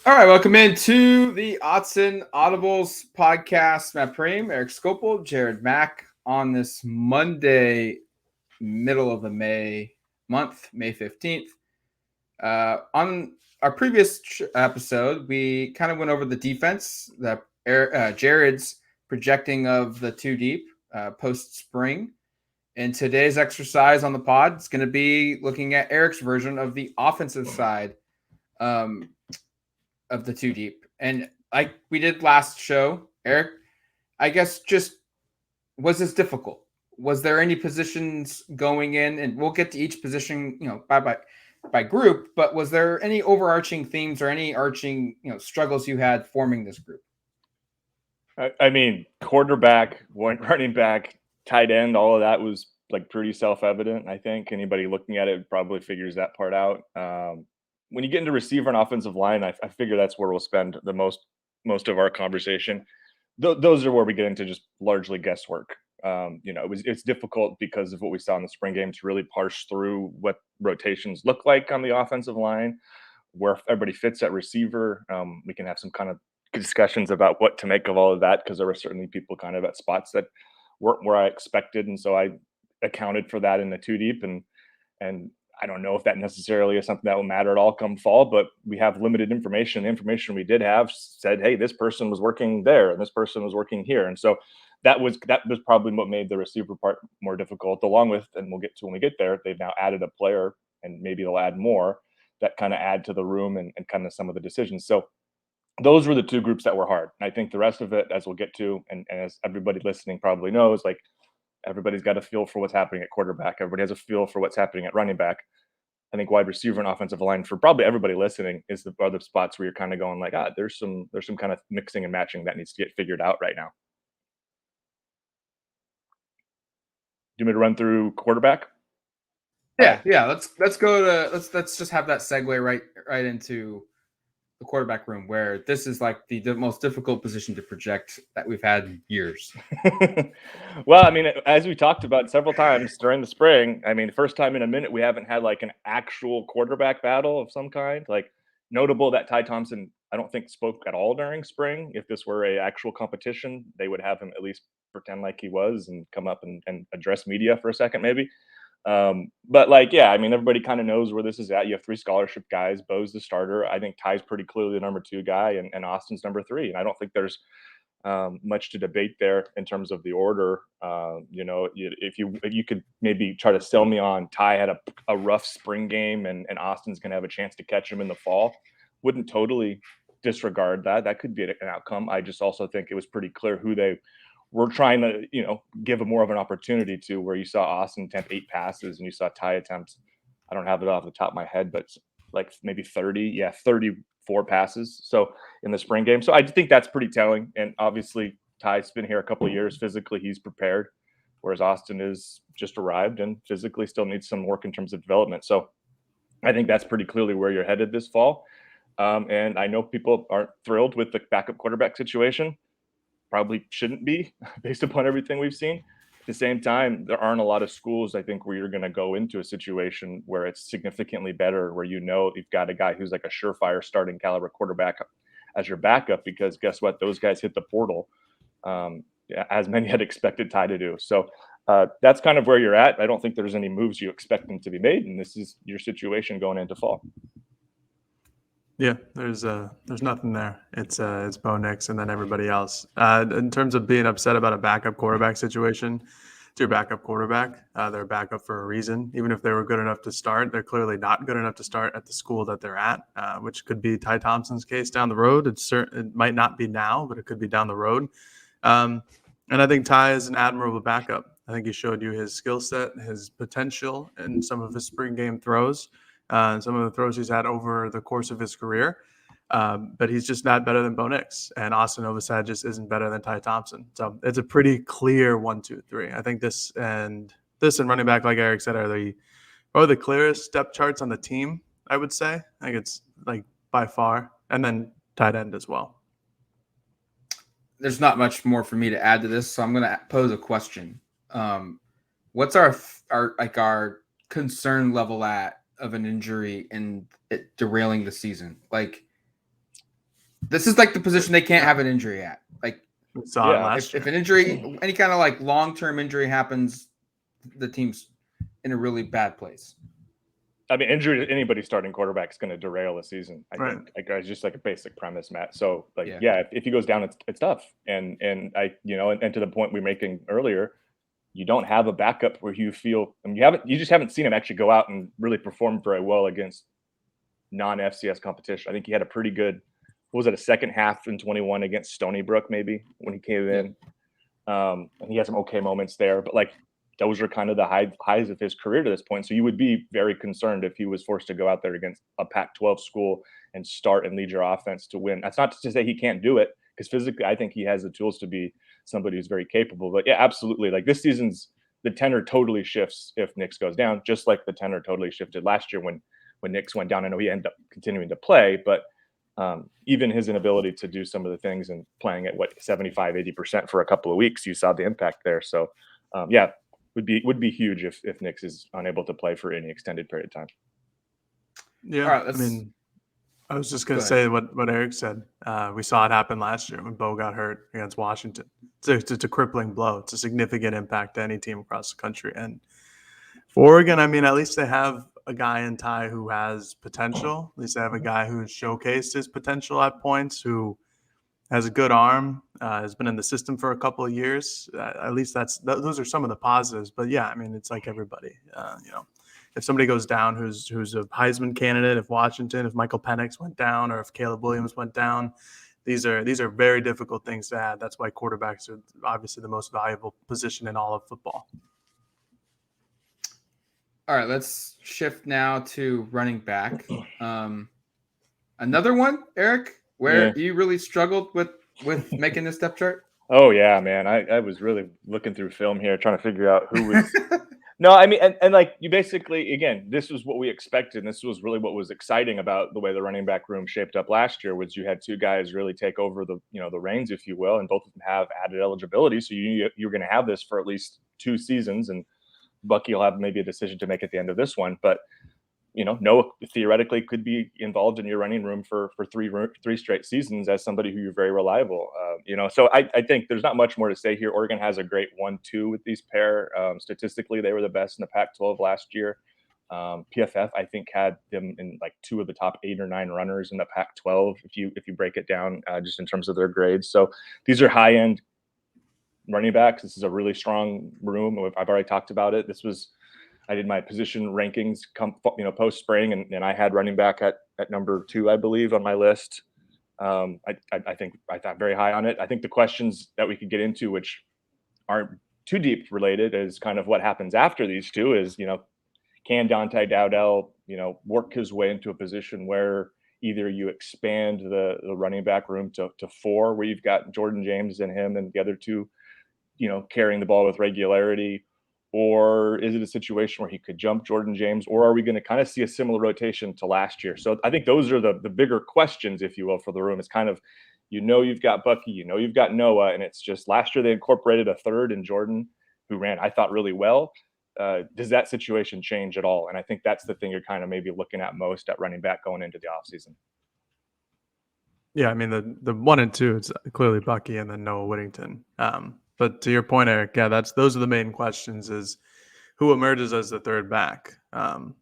All right, welcome into the Autzen Audibles Podcast. Matt Prehm, Erik Skopil, Jared Mack on this Monday, middle of the May month, May 15th. On our previous episode, we kind of went over the defense, Jared's projecting of the two deep post-spring. And today's exercise on the pod is going to be looking at Erik's version of the offensive side um, of the two deep. And like we did last show, Erik, I guess just was this difficult? Was there any positions going in? And we'll get to each position, by group. But was there any overarching themes or any arching, struggles you had forming this group? I mean, quarterback, running back, tight end, all of that was like pretty self-evident. I think anybody looking at it probably figures that part out. When you get into receiver and offensive line, I figure that's where we'll spend the most of our conversation. Those are where we get into just largely guesswork. It's difficult because of what we saw in the spring game to really parse through what rotations look like on the offensive line, where everybody fits at receiver. We can have some kind of discussions about what to make of all of that because there were certainly people kind of at spots that weren't where I expected, and so I accounted for that in the two deep. And I don't know if that necessarily is something that will matter at all come fall, but we have limited information. The information we did have said, hey, this person was working there and this person was working here, and so that was probably what made the receiver part more difficult. Along with, and we'll get to when we get there, they've now added a player, and maybe they'll add more that kind of add to the room and kind of some of the decisions. So those were the two groups that were hard. And I think the rest of it, as we'll get to, and as everybody listening probably knows, like everybody's got a feel for what's happening at quarterback. Everybody has a feel for what's happening at running back. I think wide receiver and offensive line for probably everybody listening is the other spots where you're kind of going like, there's some kind of mixing and matching that needs to get figured out right now. Do you want me to run through quarterback? Yeah. Let's go to let's just have that segue right into the quarterback room, where this is like the most difficult position to project that we've had in years. Well, I mean, as we talked about several times during the spring, I mean, first time in a minute we haven't had like an actual quarterback battle of some kind. Like notable that Ty Thompson, I don't think spoke at all during spring. If this were a actual competition, they would have him at least pretend like he was and come up and address media for a second, maybe. But like, yeah, I mean, everybody kind of knows where this is at. You have three scholarship guys. Bo's the starter. I think Ty's pretty clearly the number two guy, and Austin's number three. And I don't think there's much to debate there in terms of the order. If you could maybe try to sell me on Ty had a rough spring game, and Austin's going to have a chance to catch him in the fall. Wouldn't totally disregard that. That could be an outcome. I just also think it was pretty clear who they were trying to, give a more of an opportunity to, where you saw Austin attempt 8 passes and you saw Ty attempt, I don't have it off the top of my head, but like maybe 34 passes. So in the spring game. So I think that's pretty telling. And obviously Ty's been here a couple of years. Physically, he's prepared, whereas Austin is just arrived and physically still needs some work in terms of development. So I think that's pretty clearly where you're headed this fall. And I know people aren't thrilled with the backup quarterback situation. Probably shouldn't be based upon everything we've seen. At the same time, there aren't a lot of schools, I think, where you're going to go into a situation where it's significantly better, where you've got a guy who's like a surefire starting caliber quarterback as your backup, because guess what? Those guys hit the portal, as many had expected Ty to do. So that's kind of where you're at. I don't think there's any moves you expect them to be made, and this is your situation going into fall. Yeah, there's nothing there. It's Bo Nix and then everybody else. In terms of being upset about a backup quarterback situation, it's your backup quarterback. They're a backup for a reason. Even if they were good enough to start, they're clearly not good enough to start at the school that they're at, which could be Ty Thompson's case down the road. It might not be now, but it could be down the road. And I think Ty is an admirable backup. I think he showed you his skill set, his potential in some of his spring game throws. Some of the throws he's had over the course of his career. But he's just not better than Bo Nix. And Austin Novosad just isn't better than Ty Thompson. So it's a pretty clear 1, 2, 3. I think this and running back, like Erik said, are the clearest depth charts on the team, I would say. I think it's like by far. And then tight end as well. There's not much more for me to add to this, so I'm going to pose a question. What's our concern level of an injury and it derailing the season? Like, This is like the position they can't have an injury at. Like, We saw it last if year. an injury, any kind of like long-term injury happens, the team's in a really bad place. I mean, injury to anybody starting quarterback is going to derail a season. I think it's just like a basic premise, Matt. So if he goes down, it's tough. And I, and to the point we were making earlier, you don't have a backup where you feel, you just haven't seen him actually go out and really perform very well against non-FCS competition. I think he had a pretty good, a second half in 21 against Stony Brook, maybe when he came in. And he had some okay moments there, but like, those are kind of the highs of his career to this point. So you would be very concerned if he was forced to go out there against a Pac-12 school and start and lead your offense to win. That's not to say he can't do it, because physically I think he has the tools to be somebody who's very capable. But yeah, absolutely. Like this season's, the tenor totally shifts if Nix goes down, just like the tenor totally shifted last year when Nix went down. I know he ended up continuing to play, but even his inability to do some of the things and playing at 75-80% for a couple of weeks, you saw the impact there. So would be huge if Nix is unable to play for any extended period of time. Yeah, I mean, I was just going to say what Erik said. We saw it happen last year when Bo got hurt against Washington. It's a crippling blow. It's a significant impact to any team across the country. And for Oregon, I mean, at least they have a guy in Ty who has potential. At least they have a guy who's showcased his potential at points, who has a good arm, has been in the system for a couple of years. At least those are some of the positives. But yeah, I mean, it's like everybody. If somebody goes down who's a Heisman candidate, if Michael Penix went down, or if Caleb Williams went down, these are very difficult things to add. That's why quarterbacks are obviously the most valuable position in all of football. All right, let's shift now to running back. Another one, Erik, where you really struggled with making this depth chart? Oh yeah, man. I was really looking through film here, trying to figure out who was. No, I mean, and like you basically, again, this was what we expected. And this was really what was exciting about the way the running back room shaped up last year, was you had two guys really take over the reins, if you will, and both of them have added eligibility. So you're going to have this for at least 2 seasons, and Bucky will have maybe a decision to make at the end of this one. But Noah theoretically could be involved in your running room for three straight seasons as somebody who you're very reliable. So I think there's not much more to say here. Oregon has a great 1-2 with these pair. Statistically, they were the best in the Pac-12 last year. PFF, I think, had them in like 2 of the top 8 or 9 runners in the Pac-12. If you break it down just in terms of their grades. So these are high-end running backs. This is a really strong room. I've already talked about it. I did my position rankings post spring, and I had running back at number 2, I believe, on my list. I thought very high on it. I think the questions that we could get into, which aren't too deep related, is kind of what happens after these two. Is can Dante Dowdell work his way into a position where either you expand the running back room to 4, where you've got Jordan James and him and the other 2 carrying the ball with regularity, or is it a situation where he could jump Jordan James, or are we going to kind of see a similar rotation to last year? So I think those are the bigger questions, if you will, for the room. It's kind of, you've got Bucky, you've got Noah, and it's just last year they incorporated a third in Jordan, who ran, I thought, really well. Does that situation change at all? And I think that's the thing you're kind of maybe looking at most at running back going into the offseason. Yeah, I mean, the 1 and 2, it's clearly Bucky and then Noah Whittington. But to your point, Erik, those are the main questions: is who emerges as the third back.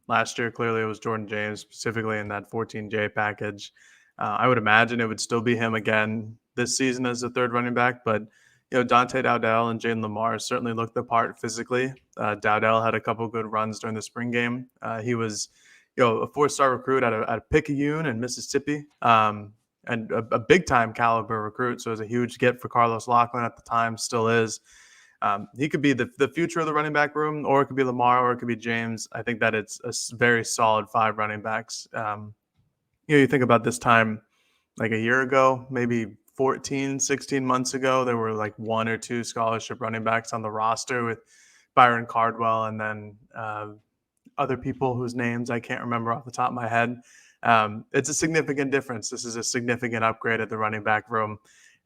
Last year, clearly it was Jordan James, specifically in that 14J package. I would imagine it would still be him again this season as the third running back. But Dante Dowdell and Jaden Lamar certainly looked the part physically. Dowdell had a couple good runs during the spring game. He was a 4-star recruit out of Picayune in Mississippi. And a big-time caliber recruit, so it was a huge get for Carlos Lachlan at the time, still is. He could be the future of the running back room, or it could be Lamar, or it could be James. I think that it's a very solid 5 running backs. You think about this time like a year ago, maybe 16 months ago, there were like 1 or 2 scholarship running backs on the roster, with Byron Cardwell and then other people whose names I can't remember off the top of my head. It's a significant difference. This is a significant upgrade at the running back room.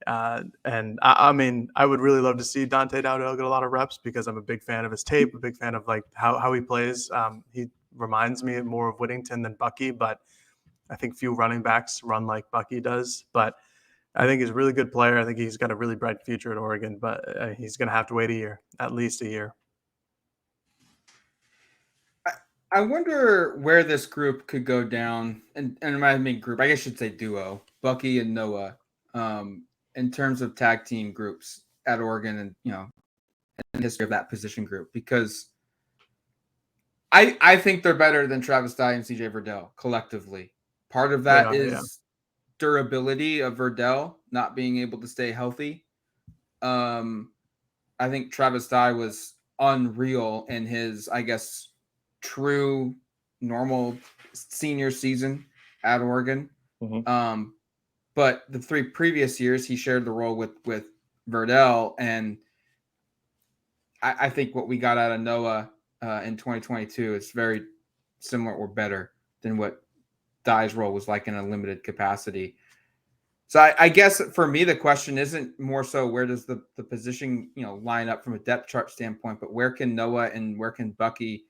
And I mean, I would really love to see Dante Dowdell get a lot of reps, because I'm a big fan of his tape, a big fan of like how he plays. He reminds me more of Whittington than Bucky, but I think few running backs run like Bucky does. But I think he's a really good player. I think he's got a really bright future at Oregon, but he's going to have to wait a year, at least a year. I wonder where this group could go down, and I mean group, I guess I should say duo, Bucky and Noah, in terms of tag team groups at Oregon, and in the history of that position group, because I think they're better than Travis Dye and CJ Verdell collectively. Part of that is durability of Verdell not being able to stay healthy. I think Travis Dye was unreal in his, I guess, true normal senior season at Oregon. Mm-hmm. But the 3 previous years he shared the role with Verdell, and I think what we got out of Noah in 2022 is very similar or better than what Dye's role was like in a limited capacity. So I guess for me, the question isn't more so where does the position, line up from a depth chart standpoint, but where can Noah and where can Bucky,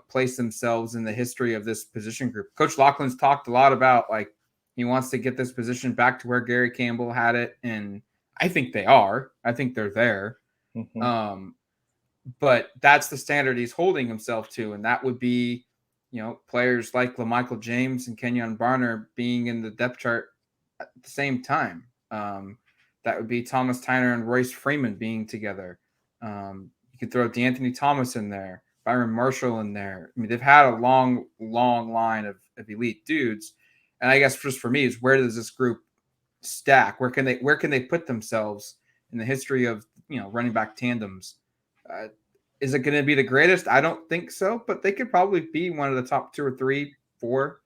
place themselves in the history of this position group. Coach Loughlin's talked a lot about, like, he wants to get this position back to where Gary Campbell had it. And I think they are. I think they're there. Mm-hmm. But that's the standard he's holding himself to. And that would be, players like LaMichael James and Kenyon Barner being in the depth chart at the same time. That would be Thomas Tyner and Royce Freeman being together. You could throw DeAnthony Thomas in there, Byron Marshall in there. I mean, they've had a long, long line of elite dudes. And I guess just for me is, where does this group stack? Where can they put themselves in the history of, running back tandems? Is it going to be the greatest? I don't think so, but they could probably be one of the top 2 or 3, 4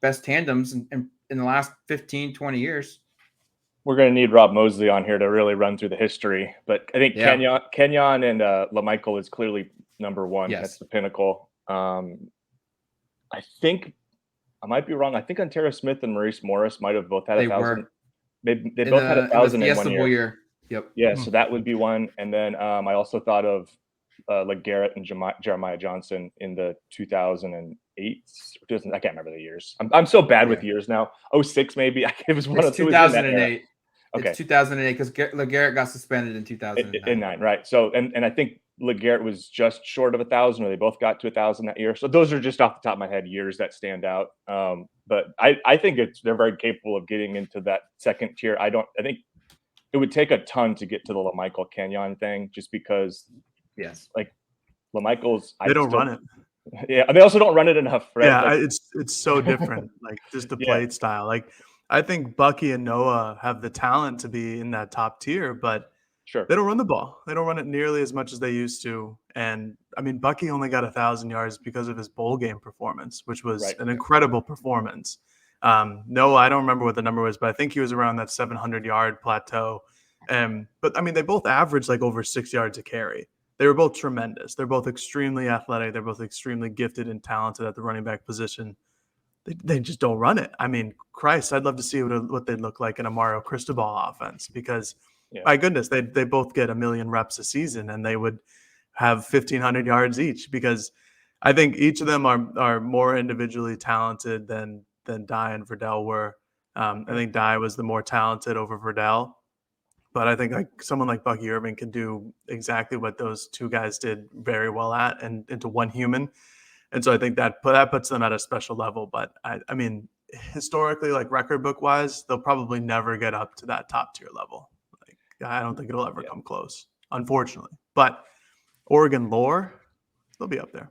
best tandems in the last 15, 20 years. We're going to need Rob Mosley on here to really run through the history. But I think Kenyon and LaMichael is clearly number one. Yes. That's the pinnacle. I think I might be wrong. I think Ontario Smith and Maurice Morris might have both had 1,000. They both had 1,000 in 1 year. Yep. Yeah, so that would be one. And then I also thought of Garrett and Jeremiah Johnson in the 2008. I can't remember the years. I'm so bad with years now. 06 maybe. It was one of 2008. Okay. It's 2008 because LeGarrette got suspended in 2009. Right. So, and I think LeGarrette was just short of 1,000, or they both got to 1,000 that year. So those are just off the top of my head years that stand out. But I think they're very capable of getting into that second tier. I think it would take a ton to get to the LaMichael Kenyon thing, just because, like LaMichael's, they don't run it. Yeah, they also don't run it enough, right? Yeah, it's so different. Like, just the plate style. Like, I think Bucky and Noah have the talent to be in that top tier, but sure, they don't run the ball. They don't run it nearly as much as they used to. And I mean, Bucky only got 1,000 yards because of his bowl game performance, which was an incredible performance. Noah, I don't remember what the number was, but I think he was around that 700-yard plateau. But I mean, they both averaged like over 6 yards a carry. They were both tremendous. They're both extremely athletic. They're both extremely gifted and talented at the running back position. They just don't run it. I mean, Christ, I'd love to see what they'd look like in a Mario Cristobal offense, because my goodness, they both get 1 million reps a season and they would have 1,500 yards each, because I think each of them are more individually talented than Dye and Verdell were. I think Dye was the more talented over Verdell, but I think like someone like Bucky Irving can do exactly what those two guys did very well at, and into one human. And so I think that puts them at a special level. But I mean, historically, like record book wise, they'll probably never get up to that top tier level. Like, I don't think it'll ever come close, unfortunately. But Oregon lore, they'll be up there.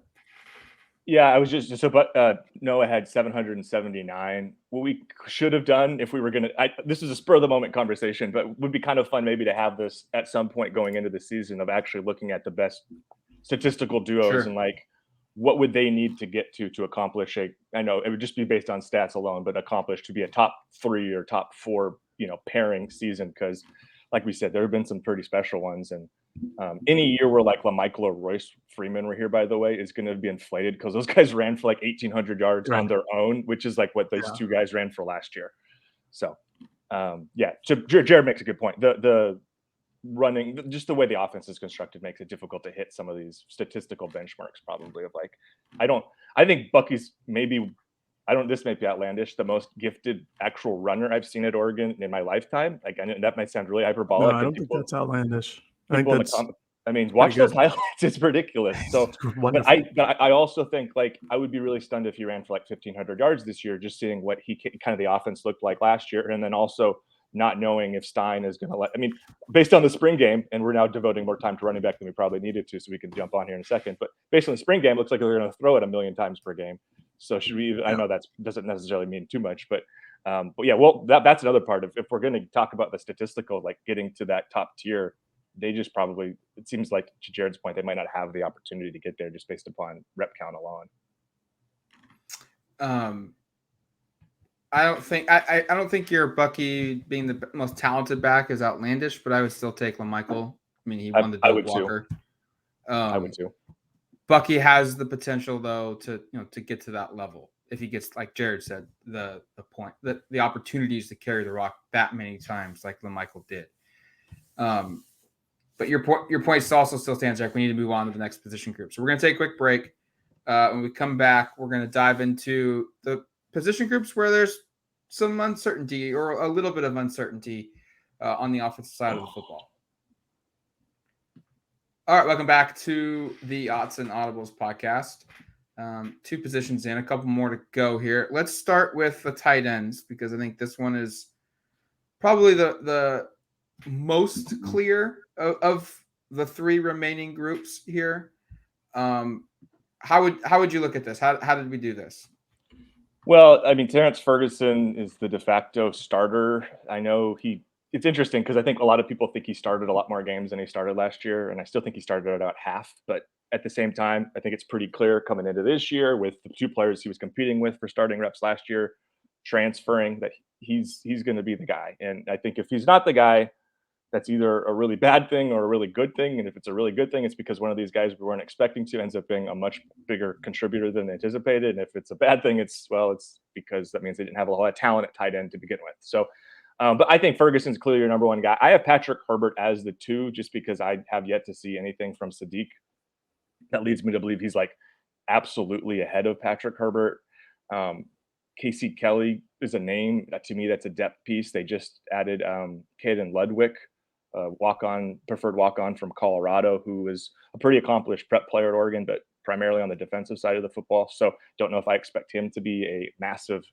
Yeah, I was but Noah had 779. What we should have done if we were going to, this is a spur of the moment conversation, but would be kind of fun maybe to have this at some point going into the season, of actually looking at the best statistical duos and like, what would they need to get to accomplish I know it would just be based on stats alone, but accomplish to be a top 3 or top 4, pairing season. Because like we said, there have been some pretty special ones. And any year where like LaMichael or Royce Freeman were here, by the way, is going to be inflated, because those guys ran for like 1,800 yards on their own, which is like what those two guys ran for last year. So so Jared makes a good point. The running, just the way the offense is constructed, makes it difficult to hit some of these statistical benchmarks, probably, of like, I think Bucky's maybe, this may be outlandish, the most gifted actual runner I've seen at Oregon in my lifetime. Like, I know that might sound really hyperbolic. No, I don't think that's outlandish. I think that's I mean, watch those highlights. It's ridiculous. So, it's wonderful. but I also think, like, I would be really stunned if he ran for like 1,500 yards this year, just seeing what kind of the offense looked like last year, and then also not knowing if Stein is going to let. I mean, based on the spring game, and we're now devoting more time to running back than we probably needed to, so we can jump on here in a second. But based on the spring game, it looks like they're going to throw it 1 million times per game. So should we? I know that doesn't necessarily mean too much, but yeah. Well, that's another part of if we're going to talk about the statistical, like getting to that top tier. They just probably, it seems like to Jared's point, they might not have the opportunity to get there just based upon rep count alone. I don't think your Bucky being the most talented back is outlandish, but I would still take LaMichael. I mean, he won the Doak Walker. I would too. Bucky has the potential though to get to that level if he gets, like Jared said, the opportunities to carry the rock that many times like LaMichael did. But your point also still stands, Jack. We need to move on to the next position group. So we're going to take a quick break. When we come back, we're going to dive into the position groups where there's some uncertainty or a little bit of uncertainty on the offensive side of the football. All right, welcome back to the Autzen Audibles Podcast. 2 positions in, a couple more to go here. Let's start with the tight ends because I think this one is probably the most clear of the 3 remaining groups here. How would you look at this? How did we do this? Well, I mean, Terrence Ferguson is the de facto starter. I know it's interesting because I think a lot of people think he started a lot more games than he started last year, and I still think he started about half. But at the same time, I think it's pretty clear coming into this year with the 2 players he was competing with for starting reps last year, transferring, that he's going to be the guy. And I think if he's not the guy, that's either a really bad thing or a really good thing. And if it's a really good thing, it's because one of these guys we weren't expecting to ends up being a much bigger contributor than anticipated. And if it's a bad thing, it's because that means they didn't have a lot of talent at tight end to begin with. So, but I think Ferguson's clearly your number 1 guy. I have Patrick Herbert as the 2, just because I have yet to see anything from Sadiq that leads me to believe he's like absolutely ahead of Patrick Herbert. Casey Kelly is a name that, to me, that's a depth piece. They just added Caden Ludwig, preferred walk-on from Colorado, who is a pretty accomplished prep player at Oregon, but primarily on the defensive side of the football. So don't know if I expect him to be a massive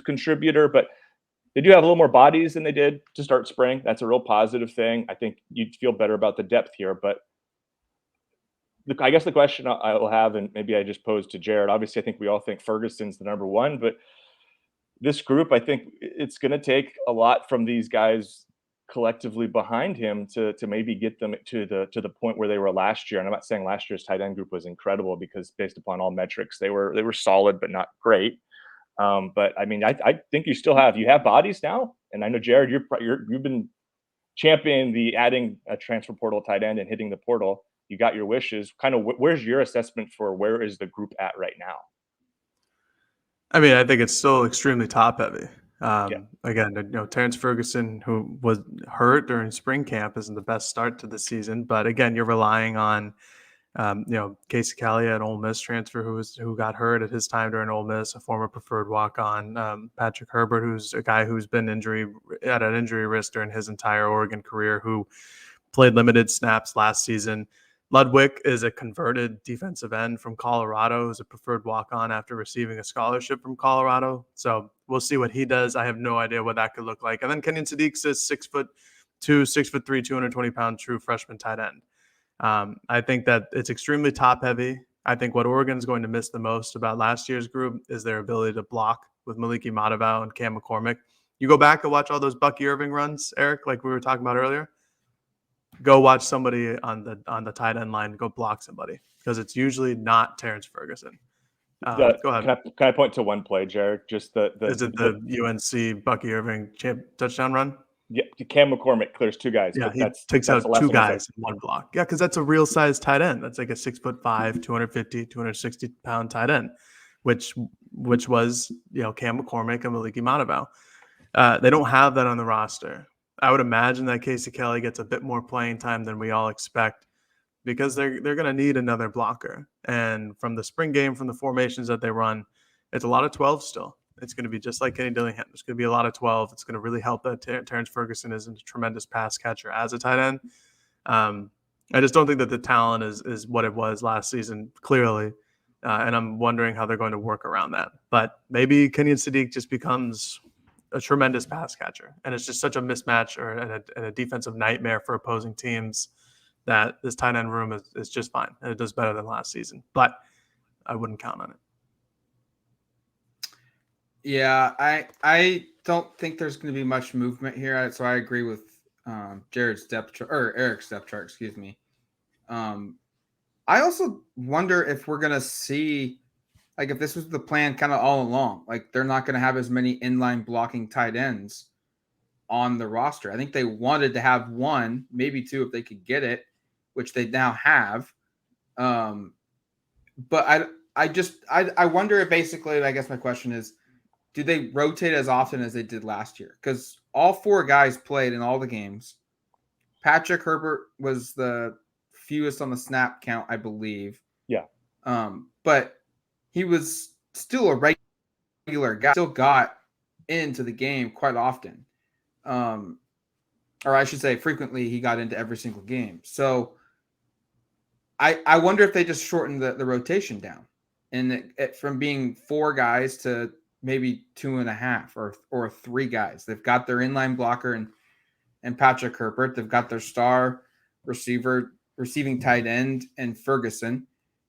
contributor, but they do have a little more bodies than they did to start spring. That's a real positive thing. I think you'd feel better about the depth here, but I guess the question I will have, and maybe I just posed to Jared, obviously I think we all think Ferguson's the number 1, but this group, I think it's going to take a lot from these guys collectively behind him to maybe get them to the point where they were last year. And I'm not saying last year's tight end group was incredible, because based upon all metrics, they were solid but not great. But I mean, I think you have bodies now, and I know Jared, you've been championing the adding a transfer portal tight end and hitting the portal. You got your wishes. Kind of, where's your assessment for where is the group at right now? I mean, I think it's still extremely top heavy. Again, Terrence Ferguson, who was hurt during spring camp, isn't the best start to the season. But again, you're relying on, Casey Kelly, an Ole Miss transfer who got hurt at his time during Ole Miss, a former preferred walk-on. Patrick Herbert, who's a guy who's been at an injury risk during his entire Oregon career, who played limited snaps last season. Ludwig is a converted defensive end from Colorado, who's a preferred walk-on after receiving a scholarship from Colorado. So we'll see what he does. I have no idea what that could look like. And then Kenyon Sadiq's a 6'2", 6'3", 220-pound true freshman tight end. I think that it's extremely top-heavy. I think what Oregon's going to miss the most about last year's group is their ability to block with Maliki Matavao and Cam McCormick. You go back and watch all those Bucky Irving runs, Eric, like we were talking about earlier. Go watch somebody on the tight end line go block somebody, because it's usually not Terrence Ferguson. Go ahead. Can I point to one play, Jared? Just is it the UNC Bucky Irving touchdown run? Yeah, Cam McCormick clears 2 guys. Yeah, he takes out 2 guys in one block. Yeah, because that's a real size tight end. That's like a 6'5", 250, 260-pound tight end, which was Cam McCormick and Maliki Matavao. They don't have that on the roster. I would imagine that Casey Kelly gets a bit more playing time than we all expect, because they're going to need another blocker. And from the spring game, from the formations that they run, It's a lot of 12 still. It's going to be just like Kenny Dillingham. It's going to be a lot of 12. It's going to really help that Terrence Ferguson is a tremendous pass catcher as a tight end. I just don't think that the talent is what it was last season, clearly. And I'm wondering how they're going to work around that. But maybe Kenyon Sadiq just becomes a tremendous pass catcher. And it's just such a mismatch and a defensive nightmare for opposing teams that this tight end room is just fine. And it does better than last season. But I wouldn't count on it. Yeah, I don't think there's going to be much movement here. So I agree with Jared's depth chart, or Eric's depth chart, excuse me. I also wonder if we're going to see, like, if this was the plan kind of all along, like they're not going to have as many inline blocking tight ends on the roster. I think they wanted to have one, maybe two if they could get it, which they now have. But I wonder if basically, I guess my question is, do they rotate as often as they did last year? Because all four guys played in all the games. Patrick Herbert was the fewest on the snap count, I believe. Yeah. But he was still a regular guy, still got into the game quite often. Or I should say frequently he got into every single game. So I wonder if they just shortened the rotation down and from being four guys to maybe 2.5 or three guys. They've got their inline blocker and Patrick Herbert. They've got their star receiving tight end and Ferguson.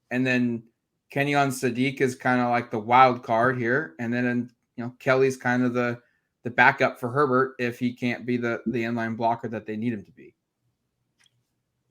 And then Kenyon Sadiq is kind of like the wild card here. And then, Kelly's kind of the backup for Herbert if he can't be the inline blocker that they need him to be.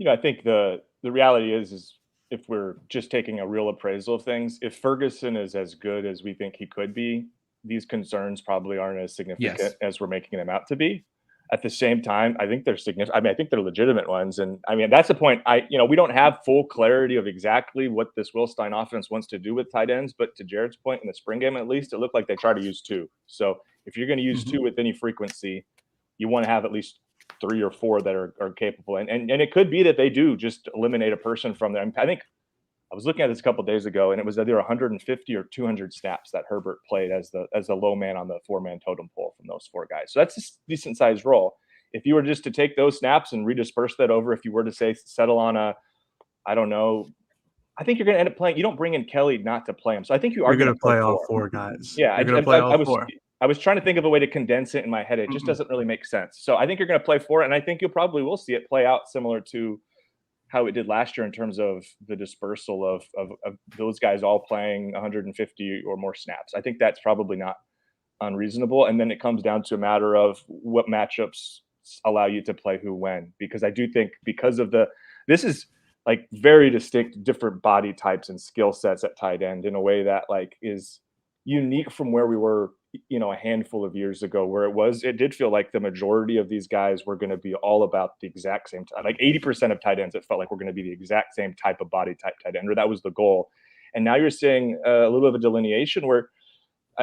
I think the reality is if we're just taking a real appraisal of things, if Ferguson is as good as we think he could be, these concerns probably aren't as significant as we're making them out to be. At the same time, I think they're significant. I mean, I think they're legitimate ones. And I mean, that's the point. We don't have full clarity of exactly what this Will Stein offense wants to do with tight ends. But to Jared's point, in the spring game, at least, it looked like they try to use two. So if you're going to use two with any frequency, you want to have at least 3 or 4 that are capable. And it could be that they do just eliminate a person from there. I think I was looking at this a couple of days ago, and it was either 150 or 200 snaps that Herbert played as the low man on the 4-man totem pole from those 4 guys. So that's a decent sized role. If you were just to take those snaps and redisperse that over, if you were to say settle on I don't know, I think you're going to end up playing. You don't bring in Kelly not to play him. So I think you're going to play all 4 guys. Yeah, you're going to play all 4. I was trying to think of a way to condense it in my head. It just doesn't really make sense. So I think you're going to play 4, and I think you probably will see it play out similar to how it did last year in terms of the dispersal of those guys all playing 150 or more snaps. I think that's probably not unreasonable. And then it comes down to a matter of what matchups allow you to play who when, because I do think because of this is like very distinct different body types and skill sets at tight end in a way that like is unique from where we were, a handful of years ago, where it did feel like the majority of these guys were going to be all about the exact same time. Like 80% of tight ends, it felt like we're going to be the exact same type of body type tight end, or that was the goal. And now you're seeing a little bit of a delineation where,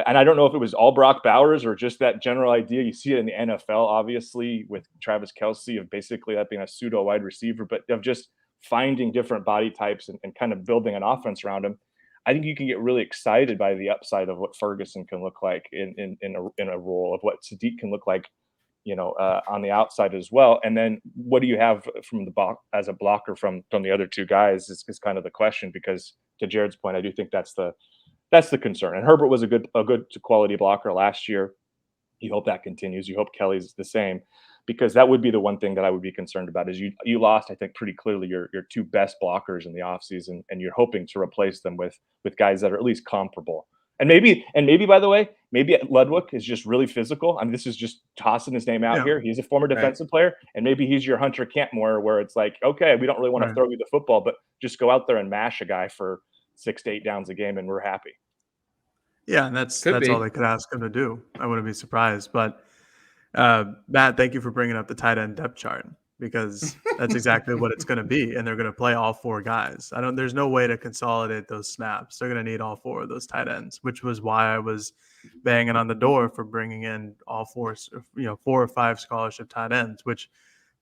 and I don't know if it was all Brock Bowers or just that general idea. You see it in the NFL, obviously, with Travis Kelce, of basically that being a pseudo wide receiver, but of just finding different body types and kind of building an offense around him. I think you can get really excited by the upside of what Ferguson can look like in a role, of what Sadiq can look like, on the outside as well. And then what do you have from as a blocker from the other 2 guys is kind of the question, because to Jared's point, I do think that's the concern. And Herbert was a good quality blocker last year. You hope that continues. You hope Kelly's the same, because that would be the one thing that I would be concerned about is you lost, I think, pretty clearly your 2 best blockers in the offseason, and you're hoping to replace them with guys that are at least comparable. And maybe, by the way, maybe Ludwig is just really physical. I mean, this is just tossing his name out here. He's a former defensive player, and maybe he's your Hunter Campmore, where it's like, okay, we don't really want to throw you the football, but just go out there and mash a guy for 6 to 8 downs a game, and we're happy. Yeah, and that's all they could ask him to do. I wouldn't be surprised. But Matt, thank you for bringing up the tight end depth chart, because that's exactly what it's going to be, and they're going to play all 4 guys. There's no way to consolidate those snaps. They're going to need all 4 of those tight ends, which was why I was banging on the door for bringing in all 4, 4 or 5 scholarship tight ends, which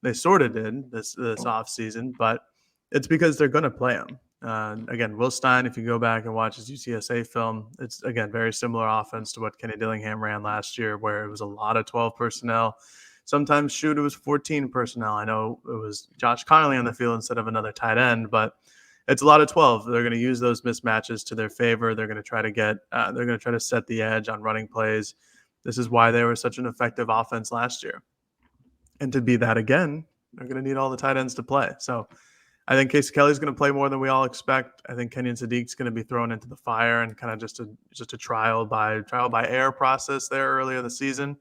they sort of did this off season, but it's because they're going to play them. Again, Will Stein, if you go back and watch his UTSA film, it's, again, very similar offense to what Kenny Dillingham ran last year, where it was a lot of 12 personnel. Sometimes, it was 14 personnel. I know it was Josh Connolly on the field instead of another tight end, but it's a lot of 12. They're going to use those mismatches to their favor. They're going to try to set the edge on running plays. This is why they were such an effective offense last year. And to be that again, they're going to need all the tight ends to play. So I think Casey Kelly's going to play more than we all expect. I think Kenyon Sadiq's going to be thrown into the fire and kind of just a trial by air process there earlier in the season,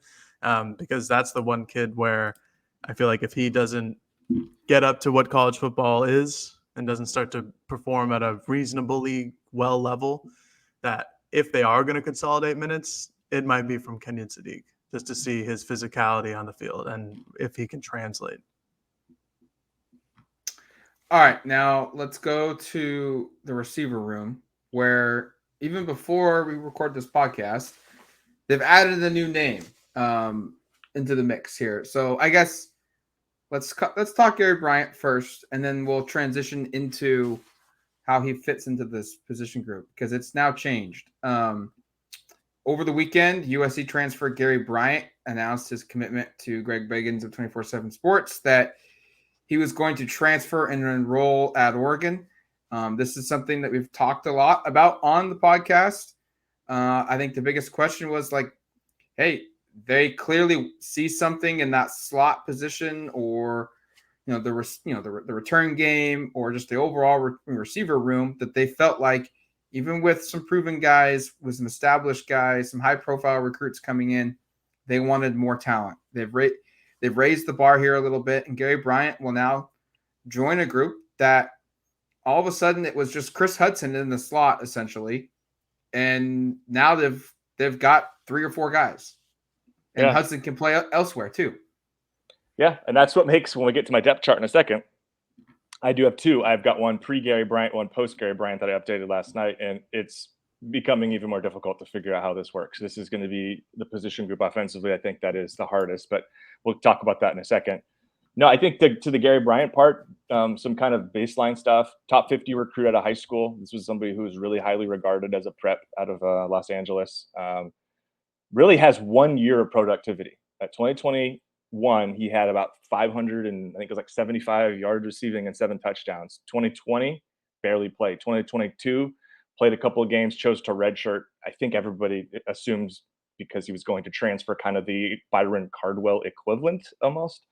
because that's the one kid where I feel like if he doesn't get up to what college football is and doesn't start to perform at a reasonably well level, that if they are going to consolidate minutes, it might be from Kenyon Sadiq, just to see his physicality on the field and if he can translate. All right, now let's go to the receiver room, where even before we record this podcast, they've added a new name into the mix here. So I guess let's talk Gary Bryant first, and then we'll transition into how he fits into this position group, because it's now changed. Over the weekend, USC transfer Gary Bryant announced his commitment to Greg Biggins of 24/7 Sports that he was going to transfer and enroll at Oregon. This is something that we've talked a lot about on the podcast. I think the biggest question was like, hey, they clearly see something in that slot position, or the return game, or just the overall receiver room, that they felt like even with some proven guys, with some established guys, some high-profile recruits coming in, they wanted more talent. They've raised the bar here a little bit, and Gary Bryant will now join a group that all of a sudden it was just Chris Hudson in the slot essentially, and now they've got 3 or 4 guys, and Hudson can play elsewhere too. Yeah, and that's what makes, when we get to my depth chart in a second, I do have 2. I've got one pre-Gary Bryant, one post-Gary Bryant that I updated last night, and it's becoming even more difficult to figure out how this works. This is going to be the position group offensively. I think that is the hardest, but we'll talk about that in a second. No, I think to the Gary Bryant part, some kind of baseline stuff. Top 50 recruit out of high school. This was somebody who was really highly regarded as a prep out of Los Angeles. Really has 1 year of productivity. At 2021, he had about 500 and I think it was like 75 yards receiving and 7 touchdowns. 2020, barely played. 2022, played a couple of games, chose to redshirt. I think everybody assumes because he was going to transfer, kind of the Byron Cardwell equivalent almost.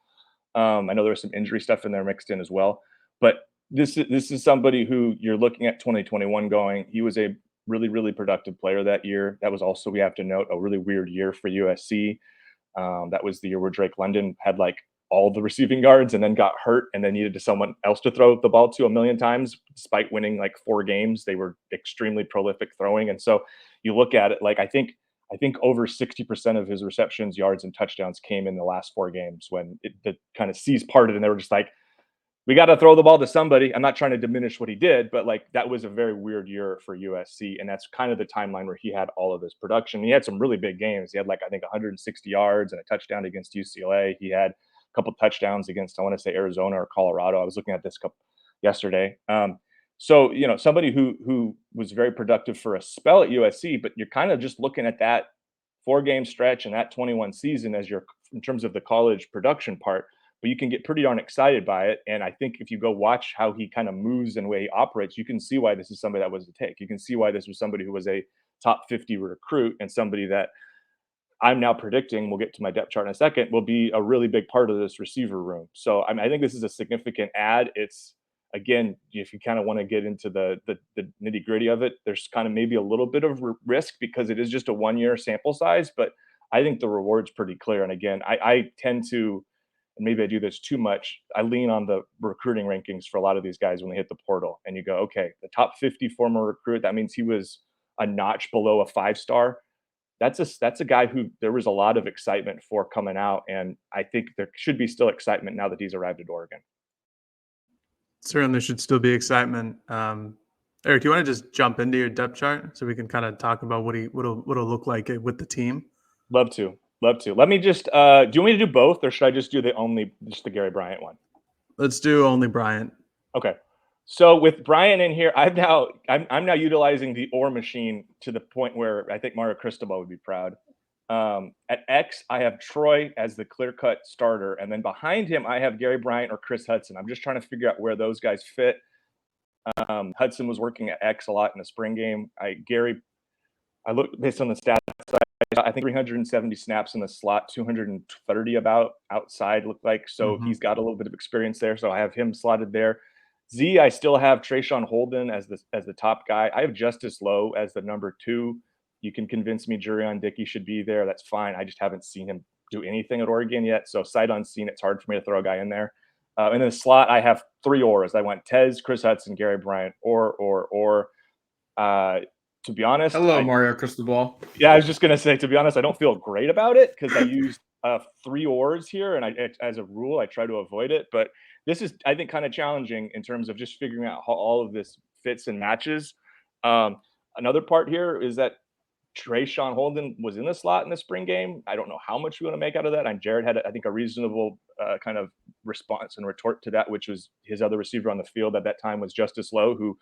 I know there was some injury stuff in there mixed in as well, but this is somebody who you're looking at 2021 going, he was a really, really productive player that year. That was also, we have to note, a really weird year for USC. That was the year where Drake London had like all the receiving yards and then got hurt and then needed someone else to throw the ball to 1 million times. Despite winning like 4 games, they were extremely prolific throwing. And so you look at it, like I think over 60% of his receptions, yards, and touchdowns came in the last 4 games when the kind of seas parted and they were just like, we got to throw the ball to somebody. I'm not trying to diminish what he did, but like that was a very weird year for USC. And that's kind of the timeline where he had all of his production. He had some really big games. He had like, I think 160 yards and a touchdown against UCLA. He had a couple touchdowns against, I want to say, Arizona or Colorado. I was looking at this yesterday. So, somebody who was very productive for a spell at USC, but you're kind of just looking at that 4-game stretch and that 21 season as in terms of the college production part, but you can get pretty darn excited by it. And I think if you go watch how he kind of moves and the way he operates, you can see why this is somebody that was a take. You can see why this was somebody who was a top 50 recruit and somebody that I'm now predicting, we'll get to my depth chart in a second, will be a really big part of this receiver room. So I think this is a significant add. It's, again, if you kind of want to get into the nitty gritty of it, there's kind of maybe a little bit of risk because it is just a 1-year sample size, but I think the reward's pretty clear. And again, I tend to, and maybe I do this too much, I lean on the recruiting rankings for a lot of these guys when they hit the portal and you go, okay, the top 50 former recruit, that means he was a notch below a 5-star. That's a guy who there was a lot of excitement for coming out. And I think there should be still excitement now that he's arrived at Oregon. Certainly should still be excitement. Erik, do you want to just jump into your depth chart so we can kind of talk about what it'll look like with the team? Love to. Let me just, do you want me to do both or should I just do just the Gary Bryant one? Let's do only Bryant. Okay. So with Brian in here, I'm now utilizing the or machine to the point where I think Mario Cristobal would be proud. At X, I have Troy as the clear-cut starter, and then behind him, I have Gary Bryant or Chris Hudson. I'm just trying to figure out where those guys fit. Hudson was working at X a lot in the spring game. I looked based on the stats. I think 370 snaps in the slot, 230 about outside looked like. So he's got a little bit of experience there. So I have him slotted there. Z, I still have Trayshawn Holden as the top guy. I have Justice Lowe as the number 2. You can convince me Jurion Dickey should be there. That's fine. I just haven't seen him do anything at Oregon yet. So sight unseen, it's hard for me to throw a guy in there. In the slot, I have 3 ors. I went Tez, Chris Hudson, Gary Bryant, or. To be honest, Hello, Mario Cristobal. Yeah, I was just gonna say, to be honest, I don't feel great about it because I used 3 ors here, and as a rule, I try to avoid it. But this is, I think, kind of challenging in terms of just figuring out how all of this fits and matches. Another part here is that Trayshawn Holden was in the slot in the spring game. I don't know how much we want to make out of that. And Jared had, I think, a reasonable kind of response and retort to that, which was his other receiver on the field at that time was Justice Lowe, who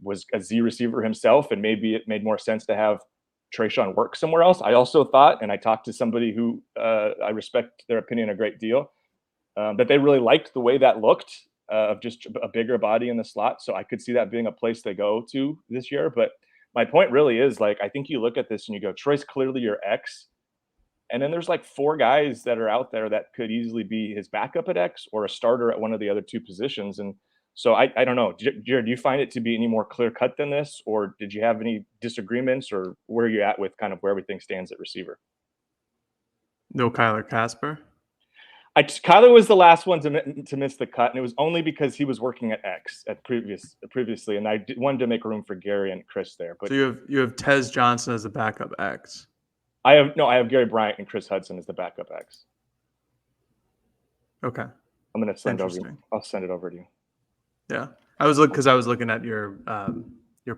was a Z receiver himself, and maybe it made more sense to have Trayshawn work somewhere else. I also thought, and I talked to somebody who I respect their opinion a great deal, that they really liked the way that looked of just a bigger body in the slot. So I could see that being a place they go to this year. But my point really is, like, I think you look at this and you go, Troy's clearly your X. And then there's like 4 guys that are out there that could easily be his backup at X or a starter at one of the other 2 positions. And so I don't know. Jared, do you find it to be any more clear cut than this, or did you have any disagreements, or where are you at with kind of where everything stands at receiver? No Kyler Casper. Kyler was the last one to miss the cut, and it was only because he was working at X previously, and I wanted to make room for Gary and Chris there. But so you have Tez Johnson as a backup X. I have Gary Bryant and Chris Hudson as the backup X. Okay. I'm gonna send over. I'll send it over to you. Yeah, I was looking at your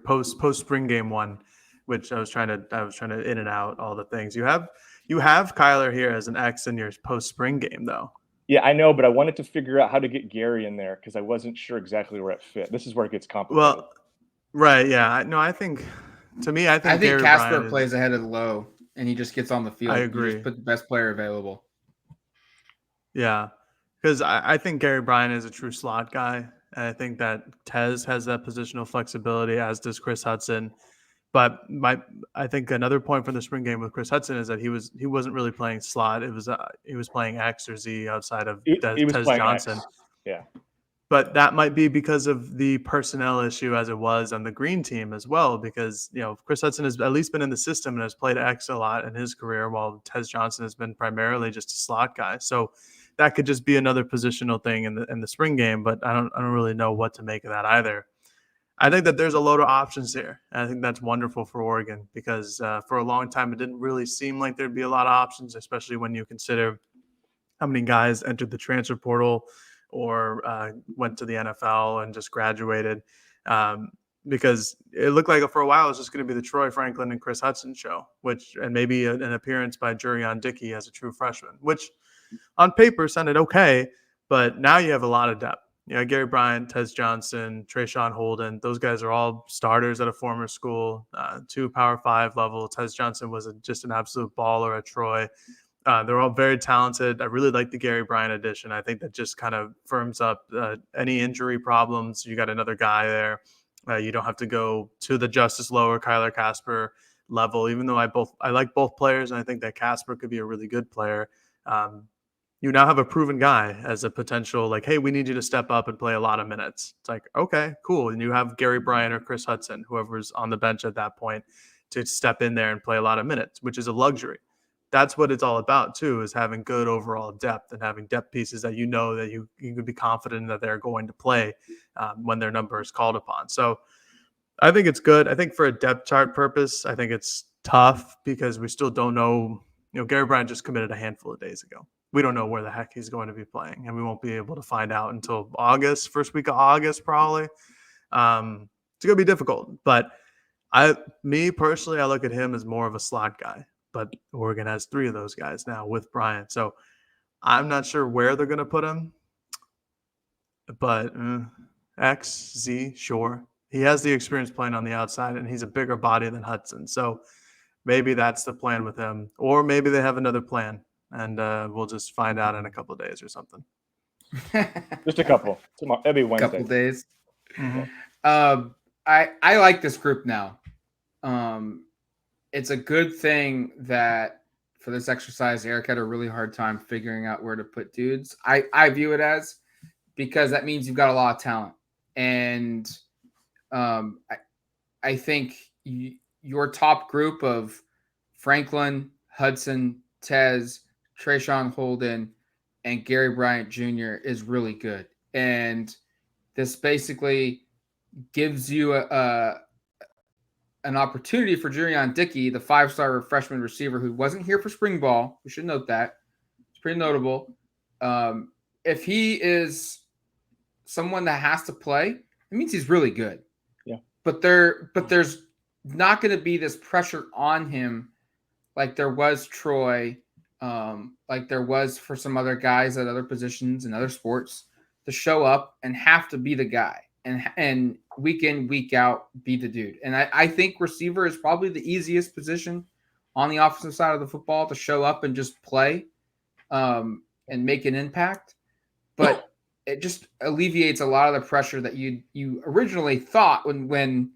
post spring game one, which I was trying to in and out all the things. You have Kyler here as an X in your post spring game though. Yeah, I know, but I wanted to figure out how to get Gary in there because I wasn't sure exactly where it fit. This is where it gets complicated. Well, right, yeah, I think Gary Casper Bryant plays ahead of Lowe, and he just gets on the field. I agree. You just put the best player available. Yeah, because I think Gary Bryant is a true slot guy. And I think that Tez has that positional flexibility, as does Chris Hudson. But I think another point from the spring game with Chris Hudson is that he wasn't really playing slot. It was he was playing X or Z outside of Tez Johnson. X. Yeah. But that might be because of the personnel issue as it was on the green team as well, because Chris Hudson has at least been in the system and has played X a lot in his career, while Tez Johnson has been primarily just a slot guy. So that could just be another positional thing in the spring game, but I don't really know what to make of that either. I think that there's a load of options here. And I think that's wonderful for Oregon because for a long time it didn't really seem like there'd be a lot of options, especially when you consider how many guys entered the transfer portal or went to the NFL and just graduated. Because it looked like for a while it was just going to be the Troy Franklin and Chris Hudson show, and maybe an appearance by Jurion Dickey as a true freshman, which on paper sounded okay, but now you have a lot of depth. Gary Bryant, Tez Johnson, Trayshawn Holden, those guys are all starters at a former school, 2 Power 5 level. Tez Johnson was just an absolute baller at Troy. They're all very talented. I really like the Gary Bryant addition. I think that just kind of firms up any injury problems. You got another guy there. You don't have to go to the Justice Lowe or Kyler Casper level, even though I like both players, and I think that Casper could be a really good player. You now have a proven guy as a potential, like, hey, we need you to step up and play a lot of minutes. It's like, okay, cool. And you have Gary Bryant or Chris Hudson, whoever's on the bench at that point, to step in there and play a lot of minutes, which is a luxury. That's what it's all about too, is having good overall depth and having depth pieces that that you can be confident that they're going to play when their number is called upon. So I think it's good. I think for a depth chart purpose, I think it's tough because we still don't know. Gary Bryant just committed a handful of days ago. We don't know where the heck he's going to be playing, and we won't be able to find out until first week of August, probably. It's going to be difficult, but me personally, I look at him as more of a slot guy, but Oregon has 3 of those guys now with Bryant. So I'm not sure where they're going to put him, but X, Z, sure. He has the experience playing on the outside, and he's a bigger body than Hudson. So maybe that's the plan with him. Or maybe they have another plan, and we'll just find out in a couple of days or something. Just a couple. Tomorrow, every Wednesday. Couple days. Mhm. I like this group now. It's a good thing that for this exercise, Erik had a really hard time figuring out where to put dudes. I view it as, because that means you've got a lot of talent. And I think your top group of Franklin, Hudson, Tez, Trayshawn Holden, and Gary Bryant Jr. is really good. And this basically gives you an opportunity for Jurion Dickey, the 5-star freshman receiver who wasn't here for spring ball. We should note that. It's pretty notable. If he is someone that has to play, it means he's really good. Yeah. But there's not going to be this pressure on him like there was Troy, like there was for some other guys at other positions and other sports, to show up and have to be the guy and week in, week out, be the dude. And I think receiver is probably the easiest position on the offensive side of the football to show up and just play and make an impact. But it just alleviates a lot of the pressure that you originally thought when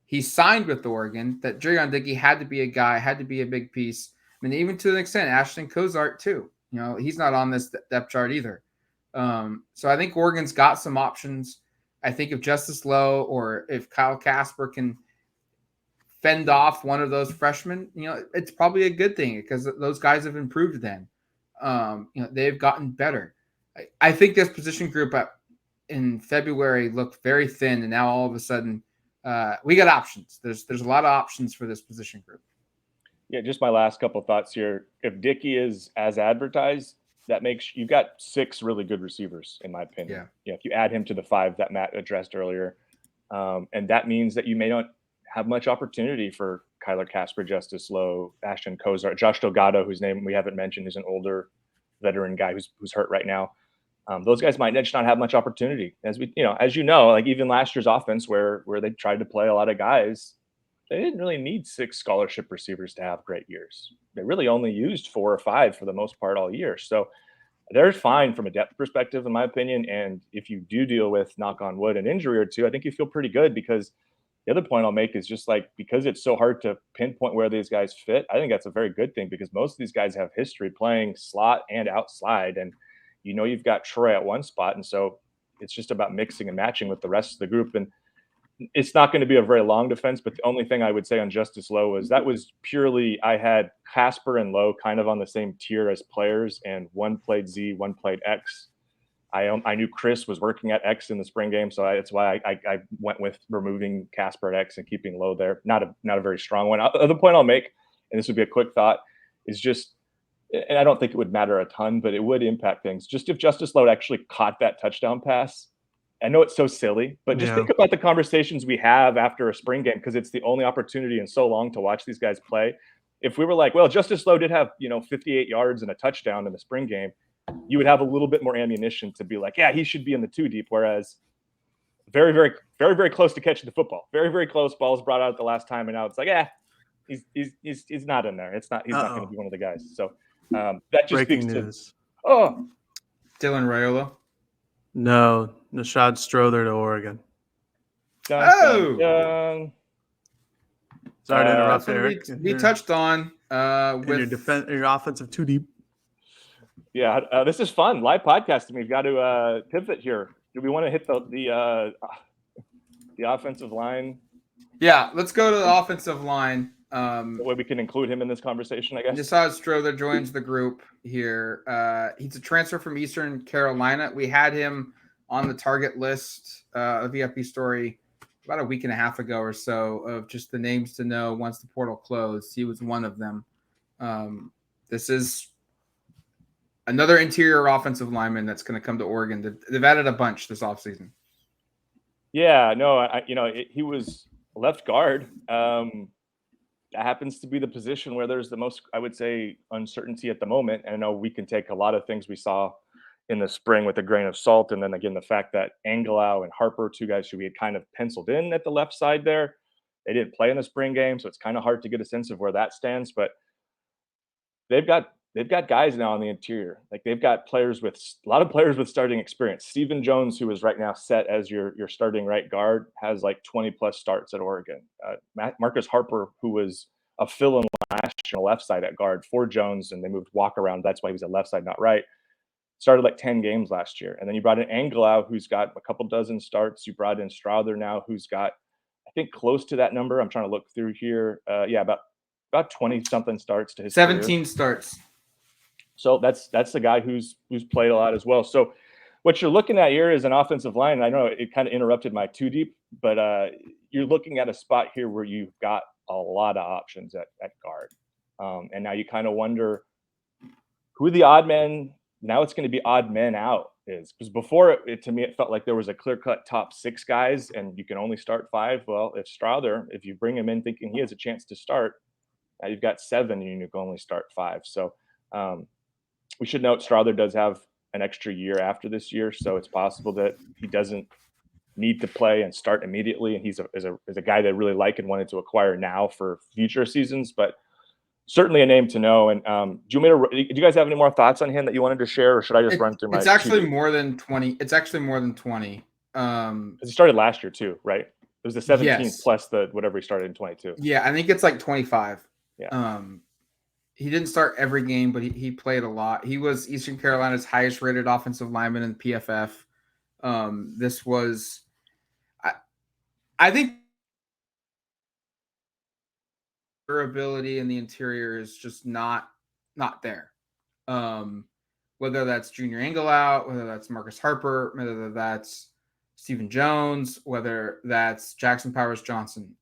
he signed with Oregon, that Jurion Dickey had to be a guy, had to be a big piece. I mean, even to an extent, Ashton Cozart too. He's not on this depth chart either. So I think Oregon's got some options. I think if Justice Lowe or if Kyle Casper can fend off one of those freshmen, it's probably a good thing because those guys have improved then. They've gotten better. I think this position group in February looked very thin, and now all of a sudden we got options. There's a lot of options for this position group. Yeah, just my last couple thoughts here. If Dickey is as advertised, that makes you've got 6 really good receivers, in my opinion. Yeah, if you add him to the 5 that Matt addressed earlier, and that means that you may not have much opportunity for Kyler Casper, Justice Lowe, Ashton Cozart, Josh Delgado, whose name we haven't mentioned, is an older veteran guy who's hurt right now. Those guys might just not have much opportunity. As like even last year's offense where they tried to play a lot of guys, they didn't really need 6 scholarship receivers to have great years. They really only used 4 or 5 for the most part all year. So they're fine from a depth perspective, in my opinion. And if you do deal with, knock on wood, an injury or two, I think you feel pretty good, because the other point I'll make is just like, because it's so hard to pinpoint where these guys fit, I think that's a very good thing, because most of these guys have history playing slot and outside. And you've got Troy at one spot. And so it's just about mixing and matching with the rest of the group. And it's not going to be a very long defense, but the only thing I would say on Justice Lowe was that was purely, I had Casper and Lowe kind of on the same tier as players, and one played Z, one played X. I knew Chris was working at X in the spring game, so that's why I went with removing Casper at X and keeping Lowe there. Not a very strong one. The other point I'll make, and this would be a quick thought, is just, and I don't think it would matter a ton, but it would impact things. Just if Justice Lowe actually caught that touchdown pass, I know it's so silly, but just think about the conversations we have after a spring game, because it's the only opportunity in so long to watch these guys play. If we were like, well, Justice Lowe did have 58 yards and a touchdown in the spring game, you would have a little bit more ammunition to be like, yeah, he should be in the 2 deep. Whereas very, very, very, very close to catching the football. Very, very close. Balls brought out at the last time, and now it's like, he's not in there. He's not going to be one of the guys. So that just Breaking speaks news. to Dylan Raiola. No, Nashad Strother to Oregon. Oh! Sorry to interrupt, That's what Erik. we touched on with your offensive 2 deep. Yeah, this is fun. Live podcasting. We've got to pivot here. Do we want to hit the offensive line? Yeah, let's go to the offensive line. The way we can include him in this conversation, I guess. Nashad Strother joins the group here. He's a transfer from Eastern Carolina. We had him on the target list, a VIP story, about a week and a half ago or so, of just the names to know once the portal closed. He was one of them. This is another interior offensive lineman that's going to come to Oregon. They've added a bunch this offseason. Yeah, no, he was left guard. That happens to be the position where there's the most, I would say, uncertainty at the moment. And I know we can take a lot of things we saw in the spring with a grain of salt. And then again, the fact that Angelau and Harper, two guys who we had kind of penciled in at the left side there, they didn't play in the spring game, so it's kind of hard to get a sense of where that stands. But they've got guys now on the interior. Like they've got players with a lot of players with starting experience. Stephen Jones, who is right now set as your starting right guard, has like 20 plus starts at Oregon. Marcus Harper, who was a fill-in last year on the left side at guard for Jones, and they moved walk around. That's why he was at left side, not right. Started like 10 games last year. And then you brought in Angelau, who's got a couple dozen starts. You brought in Strother now, who's got, I think, close to that number. I'm trying to look through here. About 20 something starts to his 17 career. starts. So that's the guy who's played a lot as well. So what you're looking at here is an offensive line. And I know it kind of interrupted my too deep, but you're looking at a spot here where you've got a lot of options at guard. And now you kind of wonder who the odd men, now it's going to be odd men out is. Because before to me, it felt like there was a clear-cut top 6 guys and you can only start 5. Well, if Strother, if you bring him in thinking he has a chance to start, now you've got 7 and you can only start 5. So we should note Strother does have an extra year after this year, so it's possible that he doesn't need to play and start immediately. And he's a guy that I really like and wanted to acquire now for future seasons, but certainly a name to know. And do you guys have any more thoughts on him that you wanted to share, or should I just run through my? It's actually more than 20. It's actually more than 20. Because he started last year too, right? It was the 17 plus the whatever he started in 22. Yeah, I think it's like 25. Yeah. He didn't start every game, but he played a lot. He was Eastern Carolina's highest rated offensive lineman in PFF. This was, I think, durability in the interior is just not there. Whether that's Junior Angelau, whether that's Marcus Harper, whether that's Stephen Jones, whether that's Jackson Powers Johnson.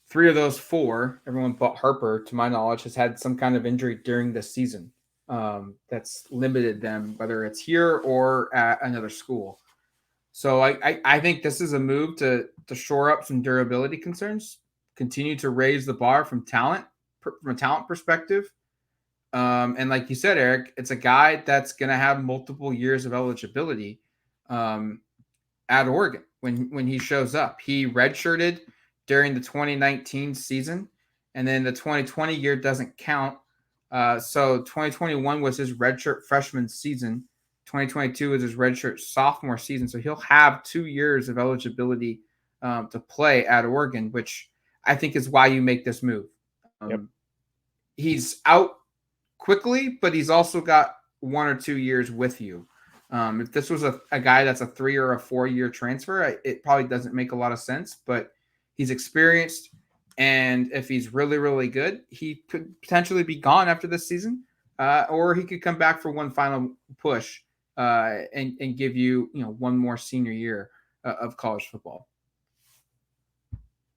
3 of those 4, everyone but Harper, to my knowledge, has had some kind of injury during this season that's limited them, whether it's here or at another school. So I think this is a move to shore up some durability concerns, continue to raise the bar from a talent perspective. And like you said, Eric, it's a guy that's going to have multiple years of eligibility at Oregon when he shows up. He redshirted during the 2019 season, and then the 2020 year doesn't count. So 2021 was his redshirt freshman season. 2022 is his redshirt sophomore season. So he'll have 2 years of eligibility to play at Oregon, which I think is why you make this move. He's out quickly, but he's also got 1 or 2 years with you. If this was a guy that's a 3 or a 4 year transfer, it probably doesn't make a lot of sense, but he's experienced, and if he's really, really good, he could potentially be gone after this season, or he could come back for one final push and give you, one more senior year of college football.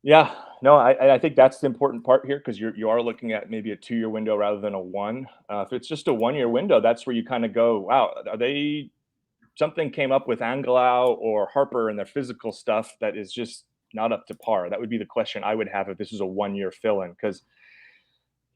Yeah, no, I think that's the important part here, because you are looking at maybe a 2-year window rather than a 1. If it's just a 1-year window, that's where you kind of go, wow, something came up with Angelau or Harper and their physical stuff that is just not up to par. That would be the question I would have if this is a 1-year fill-in, because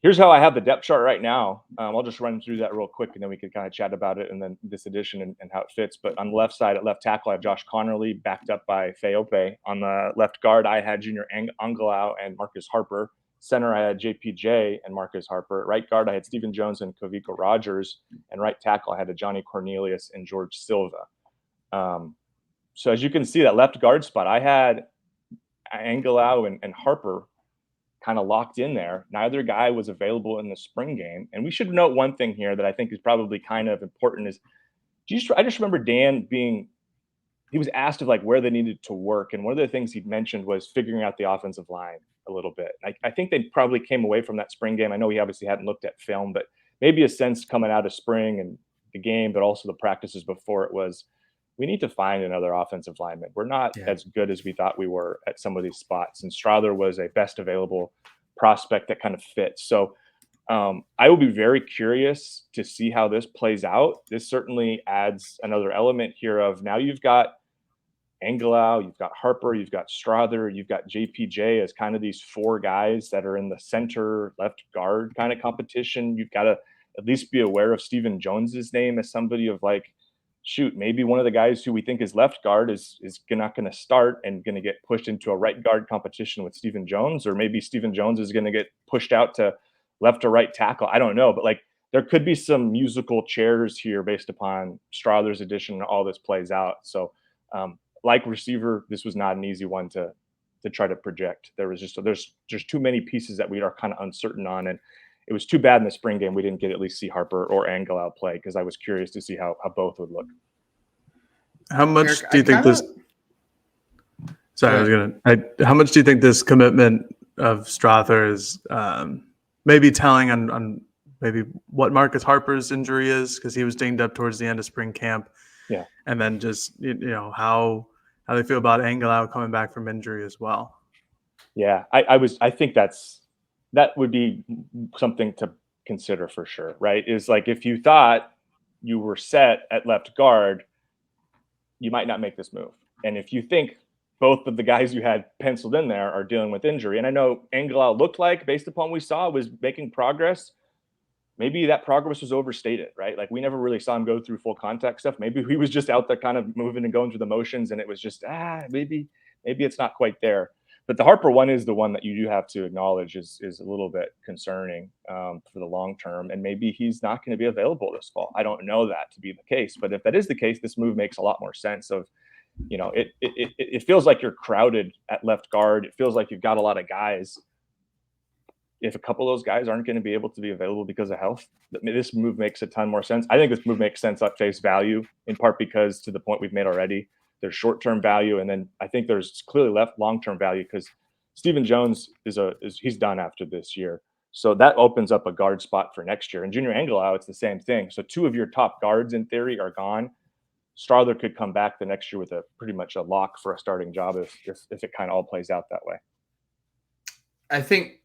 here's how I have the depth chart right now. I'll just run through that real quick, and then we can kind of chat about it and then this edition and how it fits. But on the left side, at left tackle, I have Josh Connerly backed up by Feope. On the left guard, I had Junior Angelau and Marcus Harper. Center, I had JPJ and Marcus Harper. Right guard, I had Stephen Jones and Kaviko Rogers. And right tackle, I had a Johnny Cornelius and George Silva. So as you can see, that left guard spot, I had Angelau and Harper kind of locked in there. Neither guy was available in the spring game. And we should note one thing here that I think is probably kind of important is I just remember Dan he was asked of like where they needed to work. And one of the things he mentioned was figuring out the offensive line a little bit. I think they probably came away from that spring game. I know he obviously hadn't looked at film, but maybe a sense coming out of spring and the game, but also the practices before it was, we need to find another offensive lineman. We're not as good as we thought we were at some of these spots. And Strother was a best available prospect that kind of fits. So I will be very curious to see how this plays out. This certainly adds another element here of now you've got Angelau, you've got Harper, you've got Strother, you've got JPJ as kind of these 4 guys that are in the center left guard kind of competition. You've got to at least be aware of Stephen Jones's name as somebody of like, shoot, maybe one of the guys who we think is left guard is not going to start and going to get pushed into a right guard competition with Stephen Jones, or maybe Stephen Jones is going to get pushed out to left or right tackle. I don't know, but like there could be some musical chairs here based upon Strother's addition and all this plays out. So like receiver, this was not an easy one to try to project. There's too many pieces that we are kind of uncertain on, and it was too bad in the spring game we didn't get at least see Harper or Angelau play, because I was curious to see how both would look. How much do you think this? Sorry, how much do you think this commitment of Strother is maybe telling on maybe what Marcus Harper's injury is, because he was dinged up towards the end of spring camp. Yeah, and then just how they feel about Angelau coming back from injury as well. Yeah, I think that would be something to consider for sure, right? Is like if you thought you were set at left guard, you might not make this move. And if you think both of the guys you had penciled in there are dealing with injury, and I know Angelau looked like, based upon what we saw, was making progress, maybe that progress was overstated, right? Like we never really saw him go through full contact stuff. Maybe he was just out there kind of moving and going through the motions, and it was just, maybe it's not quite there. But the Harper one is the one that you do have to acknowledge is a little bit concerning for the long term. And maybe he's not going to be available this fall. I don't know that to be the case. But if that is the case, this move makes a lot more sense of, it feels like you're crowded at left guard. It feels like you've got a lot of guys. If a couple of those guys aren't going to be able to be available because of health, this move makes a ton more sense. I think this move makes sense at face value, in part because, to the point we've made already, there's short-term value, and then I think there's clearly left long-term value because Stephen Jones he's done after this year, so that opens up a guard spot for next year. And Junior Angelau, it's the same thing. So two of your top guards in theory are gone. Strother could come back the next year with pretty much a lock for a starting job if it kind of all plays out that way. I think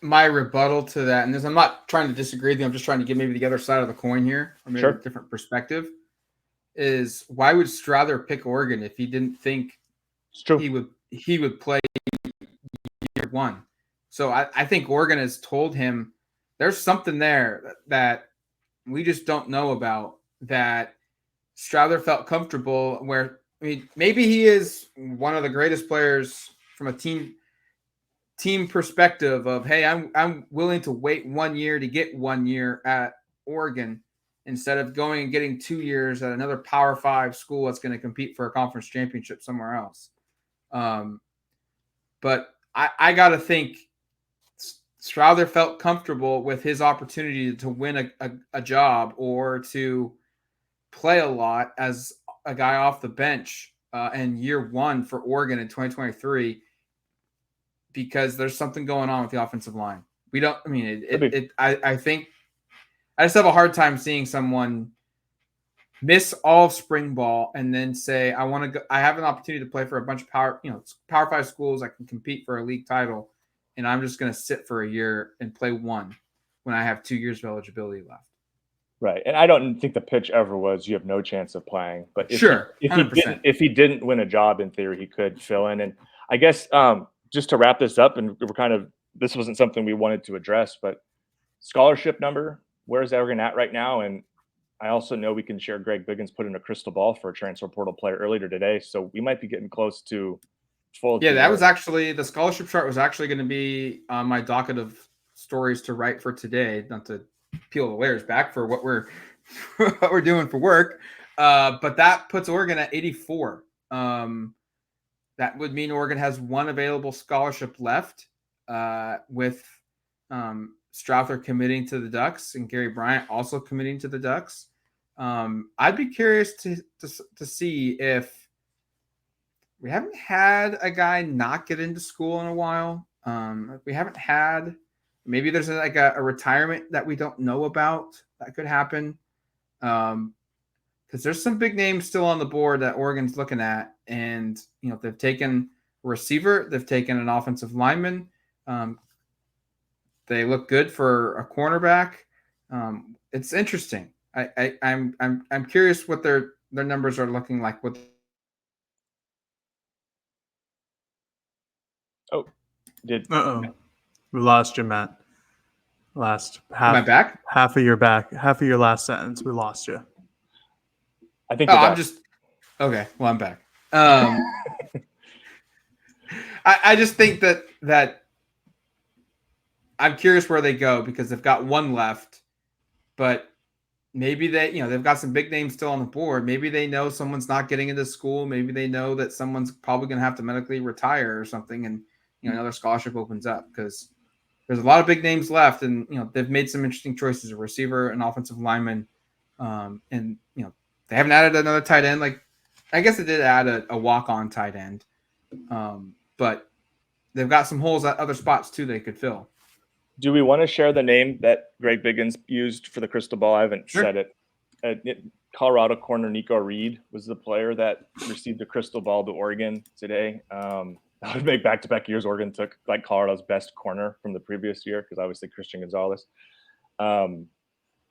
my rebuttal to that, and I'm not trying to disagree with you, I'm just trying to give maybe the other side of the coin here, or maybe a different perspective, is why would Strother pick Oregon if he didn't think he would play year one? So I think Oregon has told him there's something there that we just don't know about, that Strother felt comfortable where, I mean, maybe he is one of the greatest players from a team perspective of, hey, I'm willing to wait 1 year to get 1 year at Oregon instead of going and getting 2 years at another Power 5 school that's going to compete for a conference championship somewhere else. But I got to think Strother felt comfortable with his opportunity to win a job or to play a lot as a guy off the bench in year one for Oregon in 2023, because there's something going on with the offensive line. We don't, I mean, I think I just have a hard time seeing someone miss all of spring ball and then say, I want to go, I have an opportunity to play for a bunch of Power 5 schools. I can compete for a league title, and I'm just going to sit for a year and play one when I have 2 years of eligibility left. Right. And I don't think the pitch ever was you have no chance of playing. But if he didn't win a job, in theory, he could fill in. And I guess just to wrap this up, and this wasn't something we wanted to address, but scholarship number, where is Oregon at right now? And I also know we can share Greg Biggins put in a crystal ball for a transfer portal player earlier today. So we might be getting close to full. Yeah, that was actually, the scholarship chart was actually going to be on my docket of stories to write for today, not to peel the layers back for what we're doing for work. But that puts Oregon at 84. That would mean Oregon has one available scholarship left, with Strother committing to the Ducks and Gary Bryant also committing to the Ducks. I'd be curious to see if we haven't had a guy not get into school in a while. We haven't had, maybe there's a retirement that we don't know about that could happen. Because there's some big names still on the board that Oregon's looking at. And, they've taken a receiver, they've taken an offensive lineman. They look good for a cornerback. It's interesting. I'm curious what their numbers are looking like. We lost you, Matt. Last Am I back? half of your last sentence. We lost you. I think Oh, you're I'm back. just okay. Well, I'm back. I just think that I'm curious where they go because they've got one left, but maybe they've got some big names still on the board. Maybe they know someone's not getting into school. Maybe they know that someone's probably going to have to medically retire or something, and another scholarship opens up because there's a lot of big names left, and they've made some interesting choices: a receiver, an offensive lineman, and they haven't added another tight end. Like, I guess they did add a walk-on tight end, but they've got some holes at other spots too they could fill. Do we want to share the name that Greg Biggins used for the crystal ball? I haven't said it. Colorado corner Nico Reed was the player that received the crystal ball to Oregon today. That would make back-to-back years Oregon took like Colorado's best corner from the previous year because obviously Christian Gonzalez.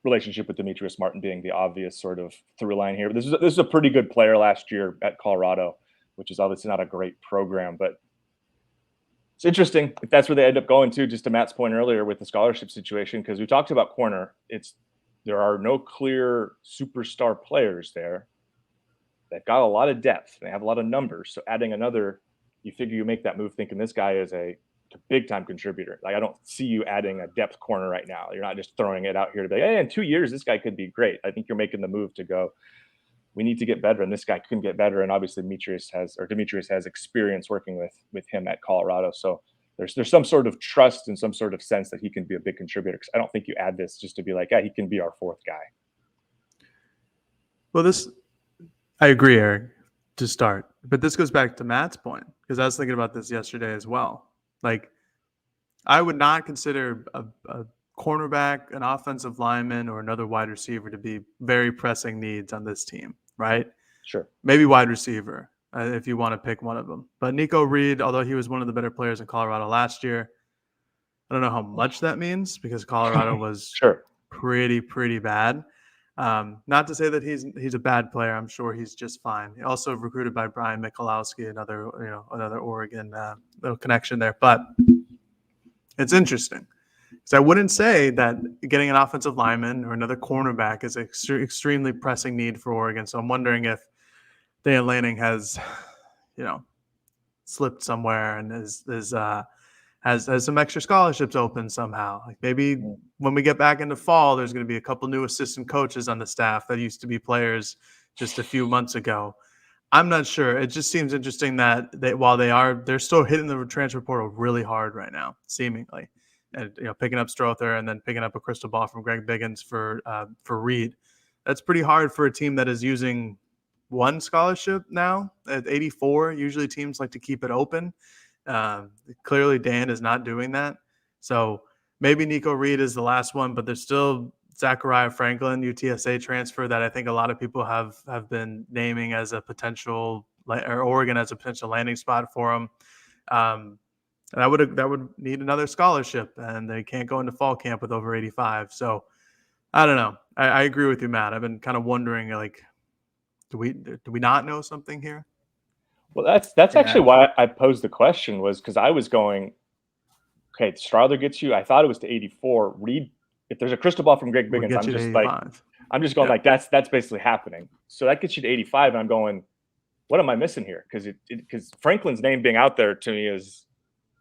Relationship with Demetrius Martin being the obvious sort of through line here. But this is a pretty good player last year at Colorado, which is obviously not a great program, but it's interesting if that's where they end up going to, just to Matt's point earlier with the scholarship situation, because we talked about corner. There are no clear superstar players there. They've got a lot of depth. They have a lot of numbers. So adding another, you figure you make that move thinking this guy is a big time contributor. Like, I don't see you adding a depth corner right now. You're not just throwing it out here to be, hey, in 2 years, this guy could be great. I think you're making the move to go, we need to get better, and this guy can get better. And obviously Demetrius has experience working with him at Colorado. So there's some sort of trust and some sort of sense that he can be a big contributor. Because I don't think you add this just to be like, yeah, he can be our fourth guy. Well, I agree, Eric, to start. But this goes back to Matt's point, because I was thinking about this yesterday as well. Like, I would not consider a cornerback, an offensive lineman, or another wide receiver to be very pressing needs on this team, right? Sure. Maybe wide receiver, if you want to pick one of them. But Nico Reed, although he was one of the better players in Colorado last year, I don't know how much that means because Colorado was sure pretty bad. Not to say that he's a bad player. I'm sure he's just fine. Also recruited by Brian Michalowski, another Oregon little connection there. But it's interesting because I wouldn't say that getting an offensive lineman or another cornerback is an extremely pressing need for Oregon. So I'm wondering if Dan Lanning has, slipped somewhere and has some extra scholarships open somehow. Like, maybe when we get back into fall, there's going to be a couple new assistant coaches on the staff that used to be players just a few months ago. I'm not sure. It just seems interesting that while they're still hitting the transfer portal really hard right now, seemingly, and picking up Strother and then picking up a crystal ball from Greg Biggins for Reed. That's pretty hard for a team that is using one scholarship now at 84. Usually teams like to keep it open. Clearly Dan is not doing that. So maybe Nico Reed is the last one, but there's still Zachariah Franklin, UTSA transfer, that I think a lot of people have been naming as a potential, or Oregon as a potential landing spot for him. And that would need another scholarship, and they can't go into fall camp with over 85. So I don't know. I agree with you, Matt. I've been kind of wondering, like, do we not know something here? Well, that's actually why I posed the question, was because I was going, okay, Strother gets you. I thought it was to 84. Reed, if there's a crystal ball from Greg Biggins, I'm just going like that's basically happening. So that gets you to 85, and I'm going, what am I missing here? Because Franklin's name being out there to me is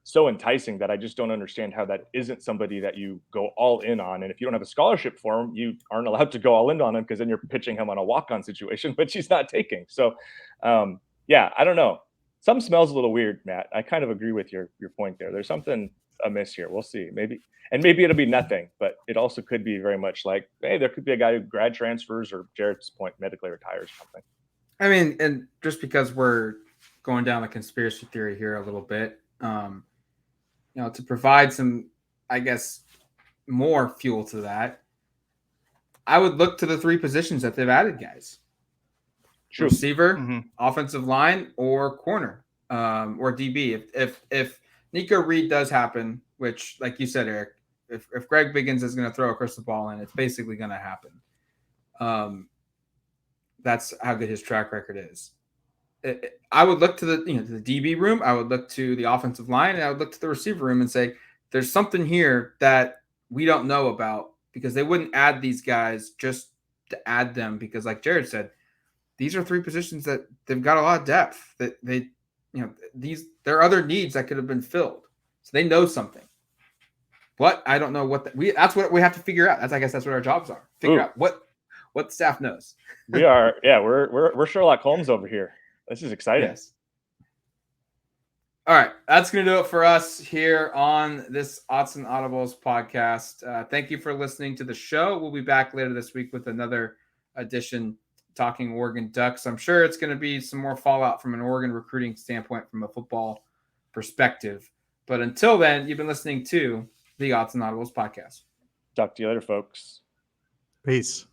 so enticing that I just don't understand how that isn't somebody that you go all in on. And if you don't have a scholarship for him, you aren't allowed to go all in on him, because then you're pitching him on a walk-on situation, which he's not taking. So, yeah, I don't know. Something smells a little weird, Matt. I kind of agree with your point there. There's something amiss here. We'll see. Maybe it'll be nothing, but it also could be very much like, hey, there could be a guy who grad transfers, or Jared's point, medically retires or something. I mean, and just because we're going down the conspiracy theory here a little bit, to provide some, I guess, more fuel to that, I would look to the three positions that they've added guys. True. Receiver, offensive line, or corner, or DB. If Nico Reed does happen, which, like you said, Eric, if Greg Biggins is going to throw a crystal ball in, it's basically going to happen. That's how good his track record is. I would look to the DB room. I would look to the offensive line, and I would look to the receiver room and say, there's something here that we don't know about, because they wouldn't add these guys just to add them, because like Jared said, these are 3 positions that they've got a lot of depth, that they, there are other needs that could have been filled. So they know something. What? I don't know what that's what we have to figure out. I guess that's what our jobs are. Figure out what the staff knows. We are, we're Sherlock Holmes over here. This is exciting. Yes. All right, that's going to do it for us here on this Autzen Audibles podcast. Thank you for listening to the show. We'll be back later this week with another edition talking Oregon Ducks. I'm sure it's going to be some more fallout from an Oregon recruiting standpoint from a football perspective. But until then, you've been listening to the Autzen Audibles podcast. Talk to you later, folks. Peace.